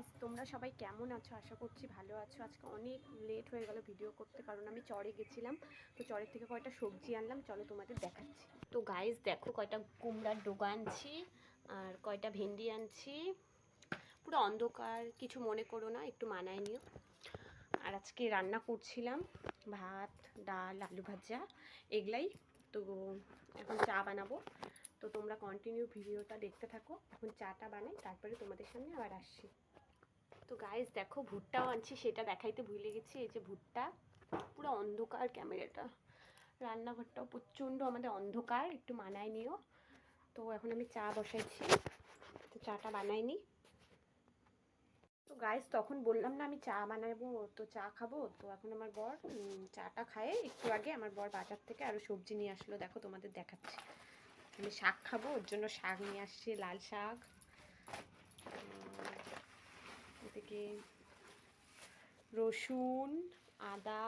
Guys, তোমরা সবাই কেমন আছো? আশা করছি ভালো আছো। আজকে অনেক লেট হয়ে গেল ভিডিও করতে, কারণ আমি চরে গেছিলাম। তো চরের থেকে কয়টা সবজি আনলাম, চলো তোমাদের দেখাচ্ছি। তো গাইস দেখো, কয়টা কুমড়ার ডোগা আনছি আর কয়টা ভেন্ডি আনছি। পুরো অন্ধকার, কিছু মনে করো না, একটু মানায় নিও। আর আজকে রান্না করছিলাম ভাত, ডাল, আলু ভাজা, এগুলাই। তো এখন চা বানাবো। তো তোমরা কন্টিনিউ ভিডিওটা দেখতে থাকো। এখন চাটা বানাই, তারপরে তোমাদের সামনে আবার আসছি। তো গাইস দেখো, ভুট্টাও আনছি, সেটা দেখাইতে ভুলে গেছি। এই যে ভুট্টা, পুরো অন্ধকার ক্যামেরাটা, রান্নাঘরটাও প্রচণ্ড আমাদের অন্ধকার, একটু মানায় নিও। তো এখন আমি চা বসাইছি, তো চাটা বানাইনি। তো গাইস, তখন বললাম না আমি চা বানাবো, তো চা খাবো। তো এখন আমার বর চাটা খায়, একটু আগে আমার বর বাজার থেকে আরও সবজি নিয়ে আসলো। দেখো তোমাদের দেখাচ্ছি। আমি শাক খাবো, ওর জন্য শাক নিয়ে আসছি, লাল শাক। এদিকে রসুন, আদা,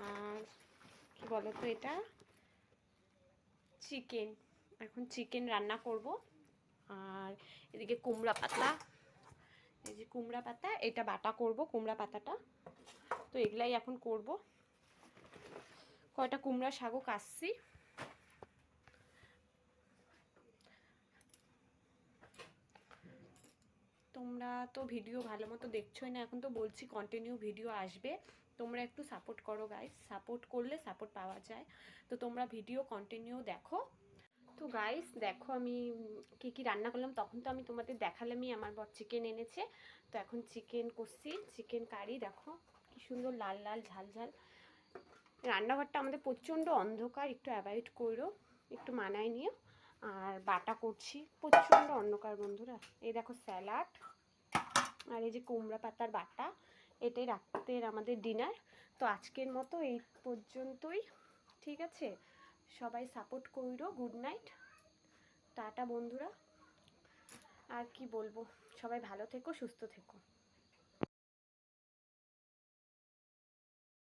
আর কি বলো তো এটা, চিকেন। এখন চিকেন রান্না করব। আর এদিকে কুমড়া পাতা, এই যে কুমড়া পাতা, এটা বাটা করব কুমড়া পাতাটা। তো এগুলাই এখন করব। কয়টা কুমড়া শাকও কাটছি। তোমরা তো ভিডিও ভালো মতো দেখছোই না, এখন তো বলছি কন্টিনিউ ভিডিও আসবে। তোমরা একটু সাপোর্ট করো গাইস, সাপোর্ট করলে সাপোর্ট পাওয়া যায়। তো তোমরা ভিডিও কন্টিনিউ দেখো। তো গাইস দেখো, আমি কি কি রান্না করলাম, তখন তো আমি তোমাদের দেখালামই। আমার বর চিকেন এনেছে, তো এখন চিকেন কষছি, চিকেন কারি। দেখো কি সুন্দর লাল লাল ঝাল ঝাল। রান্নাঘরটা আমাদের প্রচণ্ড অন্ধকার, একটু অ্যাভয়েড করো, একটু মানায় নিও। আর বাটা করছি, প্রচণ্ড অন্ধকার বন্ধুরা। এই দেখো স্যালাড, আর এই যে কুমড়া পাতার বাটা। এটাই রাত্রের আমাদের ডিনার। তো আজকের মতো এই পর্যন্তই, ঠিক আছে? সবাই সাপোর্ট করো। গুড নাইট, টাটা বন্ধুরা। আর কি বলবো, সবাই ভালো থেকো, সুস্থ থেকো।